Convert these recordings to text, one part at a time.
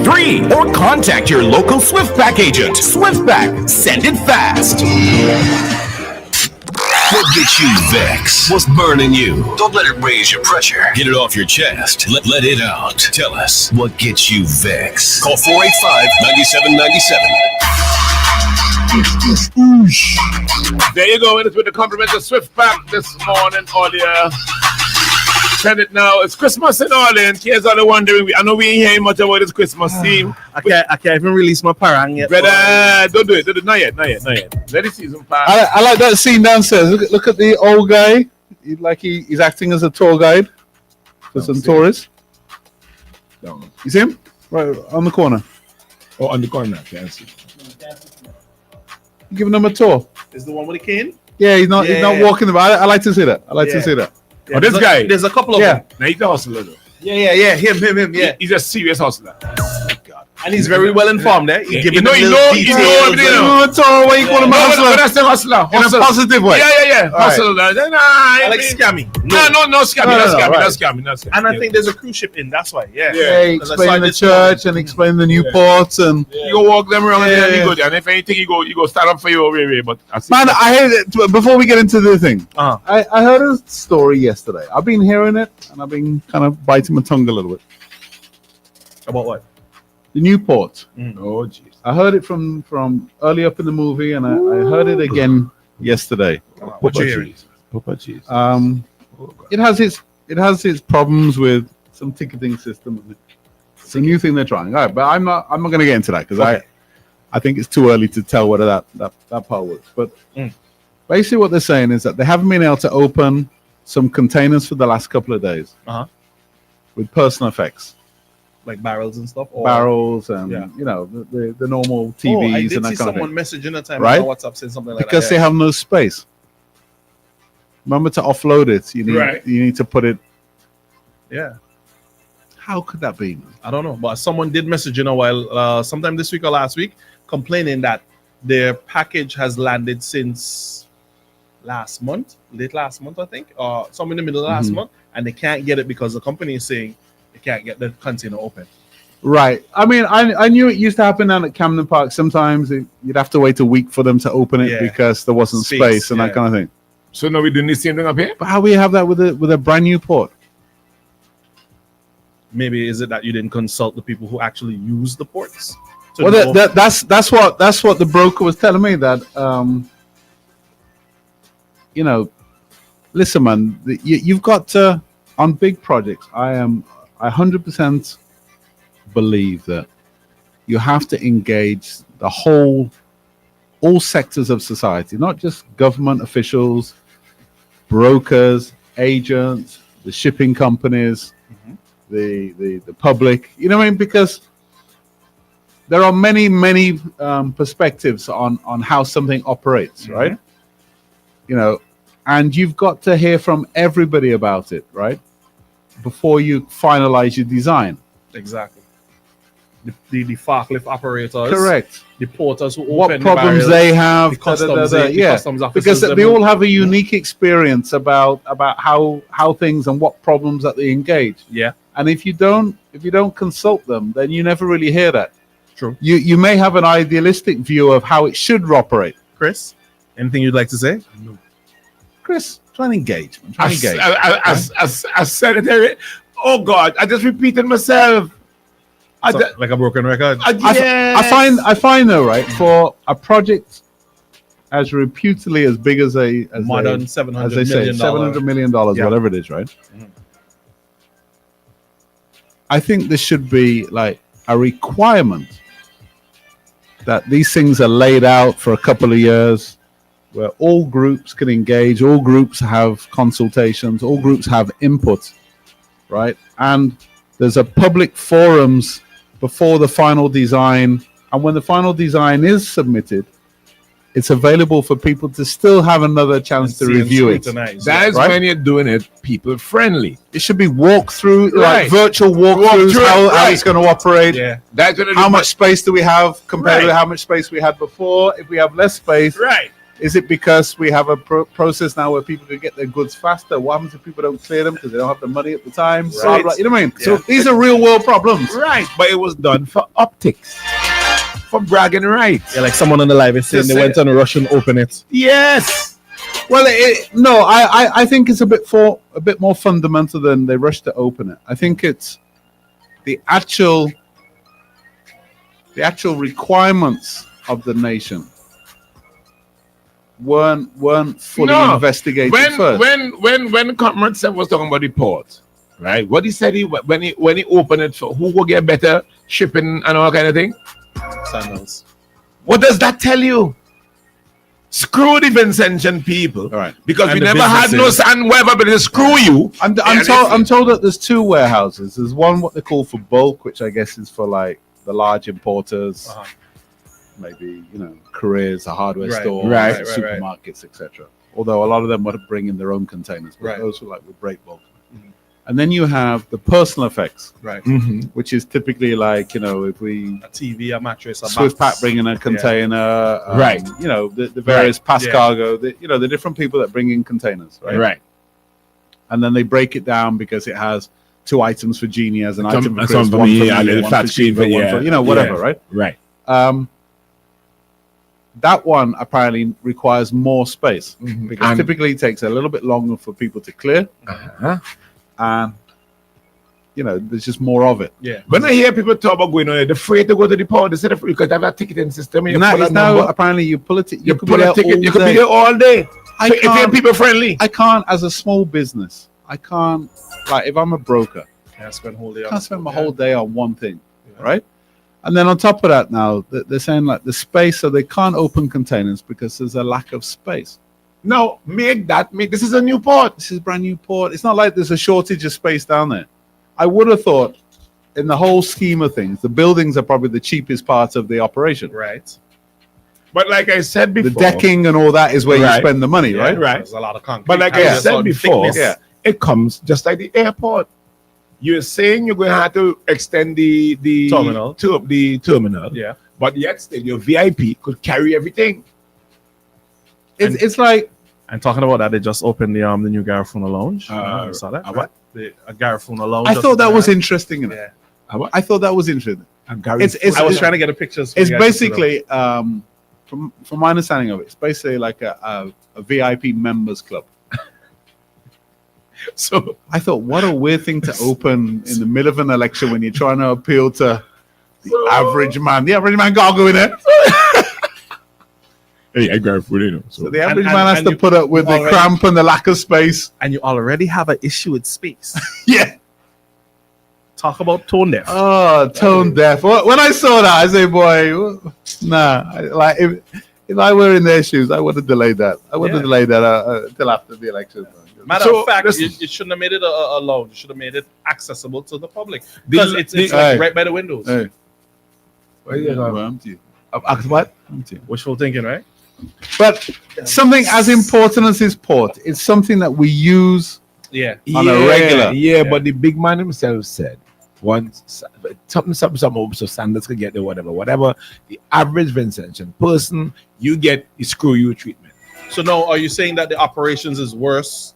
303 or contact your local SwiftPack agent. SwiftPack, send it fast. What gets you vexed? What's burning you? Don't let it raise your pressure. Get it off your chest. Let it out. Tell us what gets you vexed. Call 485-9797. There you go. And it's with the compliment of SwiftPack this morning, audio. Send it now. It's Christmas in Orleans. In case you're wondering, I know we ain't hearing much about this Christmas theme. I can't even release my parang yet. Brother, don't do it. Not yet. Let the season pass. I like that scene downstairs. Look at the old guy. He's acting as a tour guide for some tourists. No. You see him? Right on the corner. Oh, on the corner. Can't see. Giving them a tour. Is the one with the cane? Yeah, he's not walking the. I like to see that. To see that. Yeah, oh, this guy. There's a couple of them. Now he's a hustler though. Yeah. Him. Yeah. He's a serious hustler. And he's very well informed, eh? He's giving you know everything. What you call him? That's the hustler. In a positive way. Yeah. Hustler. I like scammy. No, scammy. Not scammy. And I think there's a cruise ship in. That's why. Yeah. Explain the church and explain the new ports and you go walk them around and you go there. And if anything, you go stand up for your way. But man, I heard it. Before we get into the thing, I heard a story yesterday. I've been hearing it and I've been kind of biting my tongue a little bit. About what? The new port. Oh, jeez. I heard it from early up in the movie, and I heard it again yesterday. What you hearing? It has its problems with some ticketing system. It's a new thing they're trying. All right, but I'm not going to get into that because I think it's too early to tell whether that part works. But basically, what they're saying is that they haven't been able to open some containers for the last couple of days with personal effects. Like barrels and stuff? Barrels and, the normal TVs I did and that see kind of someone thing. messaging a time Right? on WhatsApp saying something like because that. they have no space. Remember to offload it. You need to put it. Yeah. How could that be? I don't know. But someone did message sometime this week or last week, complaining that their package has landed since late last month, I think, or some in the middle of last month, and they can't get it because the company is saying they can't get the container open. Right. I mean, I knew it used to happen down at Camden Park. Sometimes you'd have to wait a week for them to open it because there wasn't space and that kind of thing. So now we're doing the same thing up here? But how we have that with a brand new port? Maybe is it that you didn't consult the people who actually use the ports? Well, that's what the broker was telling me, that listen, man, you've got to, on big projects, I 100% believe that you have to engage all sectors of society, not just government officials, brokers, agents, the shipping companies, the public. You know what I mean? Because there are many perspectives on how something operates, right? And you've got to hear from everybody about it, right? Before you finalize your design. Exactly. The forklift operators. Correct. The porters who what open problems the barriers, they have. the customs, customs officers. Because they all have a unique experience about how things and what problems that they engage. Yeah. And if you don't consult them, then you never really hear that. True. You may have an idealistic view of how it should operate. Chris, anything you'd like to say? No. Chris, try and engage. I said it there. Oh God, I just repeated myself. Like a broken record. Yes. I find though, right, for a project as reputedly as big as modern $700 million, whatever it is, right? Mm-hmm. I think there should be like a requirement that these things are laid out for a couple of years, where all groups can engage, all groups have consultations, all groups have input, right? And there's a public forums before the final design, and when the final design is submitted, it's available for people to still have another chance to review it. That is when you're doing it people friendly. It should be walkthrough, like virtual walkthroughs, how it's going to operate. Yeah. How much space do we have compared to how much space we had before? If we have less space, Is it because we have a process now where people can get their goods faster? What happens if people don't clear them because they don't have the money at the time? Blah, Right. blah, you know what I mean? Yeah. So these are real world problems. Right, but it was done for optics, for bragging rights. Yeah, like someone on the live is saying Just they went on a rush and open it. Yes. Well, no, I think it's a bit more fundamental than they rushed to open it. I think it's the actual requirements of the nation weren't fully investigated first. When Comrade Seth was talking about the port, right? What he said when he opened it for who will get better shipping and all kind of thing. Sandals. What does that tell you? Screw the Vincentian people, All right. because And we the never had no businesses. sand weather, but they screw you. I'm Yeah, told that there's two warehouses. There's one what they call for bulk, which I guess is for like the large importers, Uh-huh. maybe careers, a hardware Right. store, Right. supermarkets, etc. Although a lot of them would bring in their own containers, but Right. those were like with break bulk. Mhm. And then you have the personal effects, Right. which is typically like if we A TV, a mattress, a Swift box. Pack bringing a container, Right. The various pass Yeah. cargo, the different people that bring in containers, right? Right. And then they break it down because it has 2 items for Genie as an Some- item for some Chris, for one me, for and me, then one flat for screen Shiva, for- one yeah. for, whatever, Yeah. right? Right. That one apparently requires more space because And- typically it takes a little bit longer for people to clear, Uh-huh. and there's just more of it. Yeah. When I hear people talk about going on, they're afraid to go to the port. They said because they have a ticketing system. And you Now, pull a it's now number, apparently you pull it. you could pull be a there ticket. all You could be day. there all day. I So if you're can't- people friendly, I can't, as a small business, I can't, like, if I'm a broker, Yeah, spend whole day I on can't it. spend my Yeah. whole day on one thing, Yeah. right? And then on top of that, now they're saying like the space, so they can't open containers because there's a lack of space. no, this is a new port. This is a brand new port. It's not like there's a shortage of space down there. I would have thought, in the whole scheme of things, the buildings are probably the cheapest part of the operation. Right. But like I said The before, decking and all that is where Right. you spend the money, Yeah, right? Right. There's a lot of concrete. But like I Has a said certain before, thickness. Yeah. it comes just like the airport. You're saying you're going to have to extend the Terminal. the terminal, Yeah. but yet still your VIP could carry everything. It's like, And talking about that, they just opened the new Garifuna Lounge. You saw that? what? The Garifuna Lounge. I just thought that opened was up. interesting. Innit? Yeah. I thought that was interesting. Gary It's- I was trying to get a pictures. for It's you guys to see them. basically, from my understanding of it, it's basically like a VIP members club. so I thought, what a weird thing to open in the middle of an election when you're trying to appeal to the average man. The average man can't go in there. hey, I got food in So the average and- man has and to you put up with the already- cramp and the lack of space. And you already have an issue with space. Yeah. Talk about tone deaf. Oh, tone deaf. When I saw that, I say, boy, nah. If I were in their shoes, I would have delayed that. I would have Yeah. delayed that until after the election. Matter So, of fact, listen. you shouldn't have made it a lounge. You should have made it accessible to the public The- because it's the- like Hey. right by the windows. Hey, Where you going? well, empty. What? Empty. Wishful thinking, right? But something as important as this port, it's something that we use. Yeah. On a regular. Yeah, but the big man himself said once something, so Sanders could get the whatever. The average Vincentian person, you get the screw you treatment. So now, are you saying that the operations is worse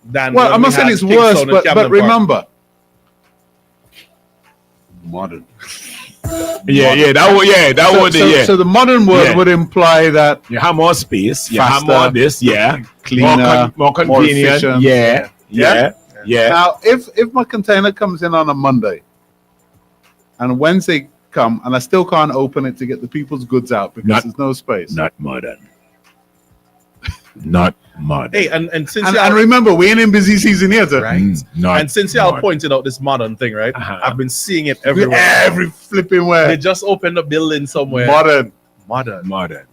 than? Well, when I'm we not saying had it's Kingston worse, and but Camden Park? remember, modern. Yeah, that would, So the modern word Yeah. would imply that You have more space, you have Faster, more this, yeah, cleaner, more convenient, efficient. yeah. Yeah. Now, if my container comes in on a Monday and Wednesday come and I still can't open it to get the people's goods out because Not- there's no space. Not modern. Not modern. Hey, and since And y'all- remember, we ain't in busy season here, sir. right, Not and since y'all modern. pointed out this modern thing, right? Uh-huh. I've been seeing it everywhere. Every flipping They where. just opened a building somewhere. Modern. Modern. Modern.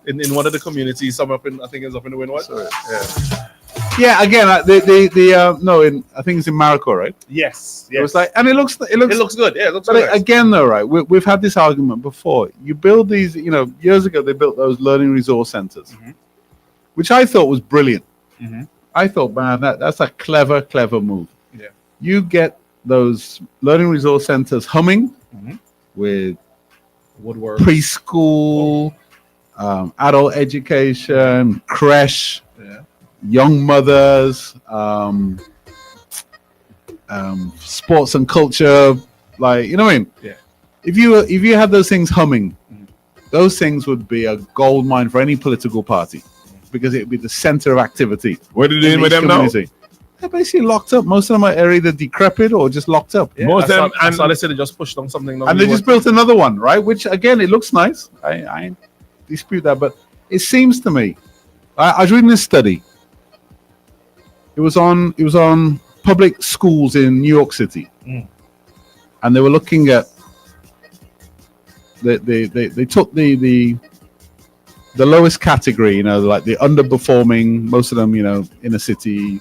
In one of the communities, some up in, I think it's up in the Windward. Yeah, again, I think it's in Marico, right? Yes. It was like, and it looks it looks good. Yeah, it looks But good. again, though, right, we've had this argument before. You build these, years ago they built those learning resource centers, Mhm. which I thought was brilliant. Mhm. I thought, man, that's a clever move. Yeah. You get those learning resource centers humming Mhm. with Woodwork. preschool, adult education, creche, young mothers, sports and culture, like, you know what I mean? Yeah. If you had those things humming, those things would be a gold mine for any political party, because it would be the center of activity. What are you doing with them now? They're basically locked up. Most of them are either decrepit or just locked up. Yeah, Most of them, and so they said they just pushed on something. And they just built another one, right? Which again, it looks nice. I dispute that, but it seems to me, I was reading this study. It was on public schools in New York City, and they were looking at they took the lowest category, like the underperforming, most of them, inner city,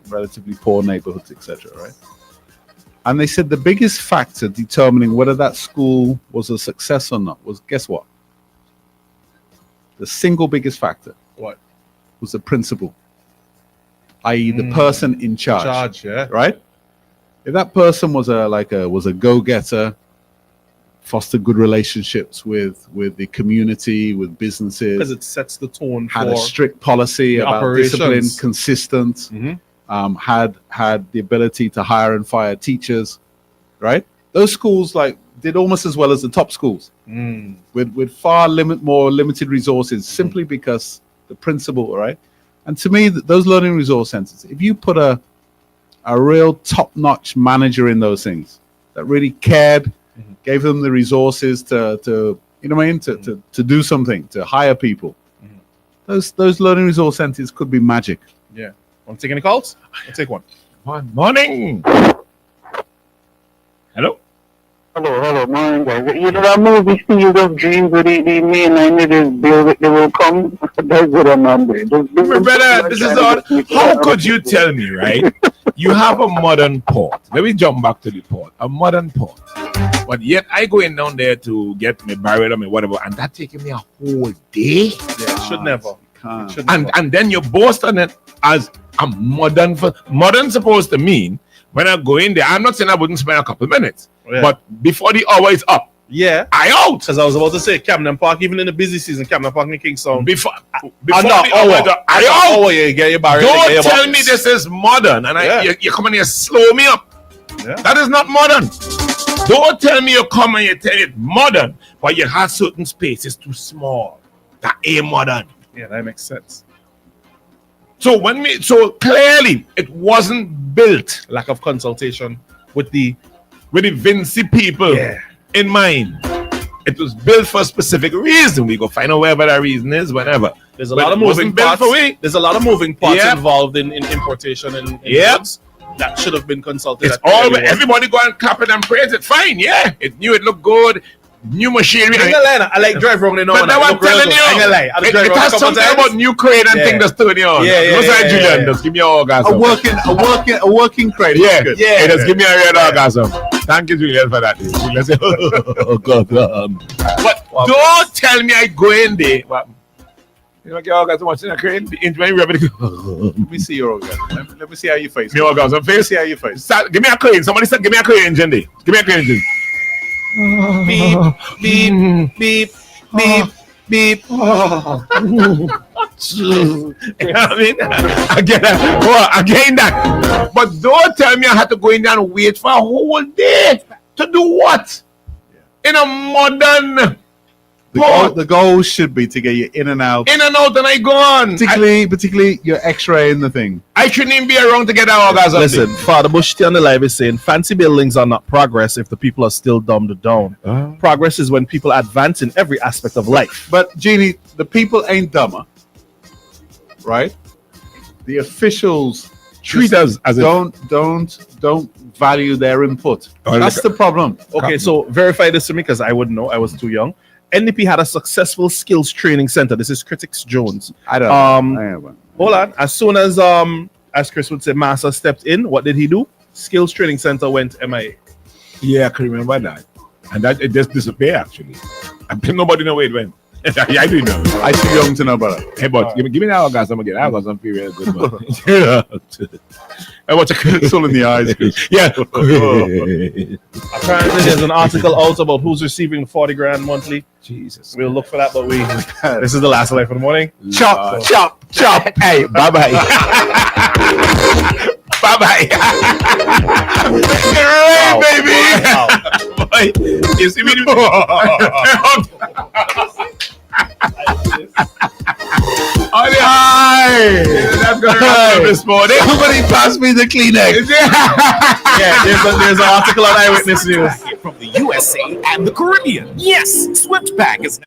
relatively poor neighborhoods, etc. Right? And they said the biggest factor determining whether that school was a success or not was, guess what? The single biggest factor. What? Was the principal, i.e., the person in charge. Right? If that person was a go-getter, fostered good relationships with the community, with businesses, because it sets the tone. Had a strict policy about operations. Discipline, consistent. Had the ability to hire and fire teachers, right? Those schools did almost as well as the top schools, with far more limited resources, simply because the principal, right? And to me, those learning resource centers, if you put a real top-notch manager in those things that really cared, gave them the resources to to do something, to hire people, those learning resource centers could be magic. Yeah. Want to take any calls? I'll take one. Good morning. Hello. Hello, morning, guys. You know that movie Field of Dreams where the main line it is build it, they will come. That's what I'm under. My brother, this is all. How could you tell me, right? You have a modern port. Let me jump back to the port. A modern port. But yet I go in down there to get my barrel or my whatever, and that taking me a whole day. Yeah, it should never. And then you boast on it as a modern. Modern supposed to mean when I go in there, I'm not saying I wouldn't spend a couple minutes, but before the hour is up, I out. Because I was about to say Camden Park, even in the busy season, Camden Park and Kingston. Before the hour is up, I out. Get your barrel. Don't tell me this is modern, and you come in here slow me up. Yeah. That is not modern. Don't tell me you come and you tell it modern, but you have certain spaces too small. That ain't modern. Yeah, that makes sense. So clearly it wasn't built Lack of consultation with the Vinci people in mind. It was built for a specific reason. We go find out wherever that reason is, whenever. There's a lot of moving parts. There's a lot of moving parts involved in importation and goods that should have been consulted. It's all everybody go and clap it and praise it. Fine, it knew it looked good. New machinery. I like drive wrong. But now I'm telling you, it has something about new crane and thing that's turning on. Julian, just give me an orgasm. A working crane. Just give me a real orgasm. Thank you, Julian, for that. Julian say, oh God. But don't tell me I go in there. You don't get orgasm watching a crane. Let me see your orgasm. Let me see how you face. Me orgasm face. See how you face. Give me a crane. Somebody said, give me a crane engine. Give me a crane engine. Beep, beep, beep, beep, beep. You know what I mean? Again that. But don't tell me I had to go in there and wait for a whole day to do what? In a modern The goal should be to get you in and out. And I go on. Particularly your X-ray in the thing. I shouldn't even be around to get that orgasm. Listen, Father Bush on the live is saying fancy buildings are not progress if the people are still dumbed down. Progress is when people advance in every aspect of life. But Jeannie, the people ain't dumber, right? The officials treat us as don't value their input. That's the problem. Okay, so verify this to me because I wouldn't know. I was too young. NDP had a successful skills training center. This is Critics Jones. I don't know. Hold on. As soon as Chris would say, Master stepped in, what did he do? Skills training center went MIA. Yeah, I can remember that. And that it just disappeared actually. And nobody know where it went. Yeah, I do know. I too young to know better. Hey, but give me that orgasm again. I got some real good one. Yeah. I watch a It's all in the eyes. yeah. Apparently, there's an article out about who's receiving 40 grand monthly. Jesus. We'll look for that, but this is the last life for the morning. Chop, chop, chop. Hey, bye bye. Bye bye. Wow. Baby. Wow. Boy, you see me? On the high. That's gonna happen this morning. Somebody pass me the Kleenex. Yeah, there's an article on Eyewitness News. From the USA and the Caribbean. Yes, SwiftPack is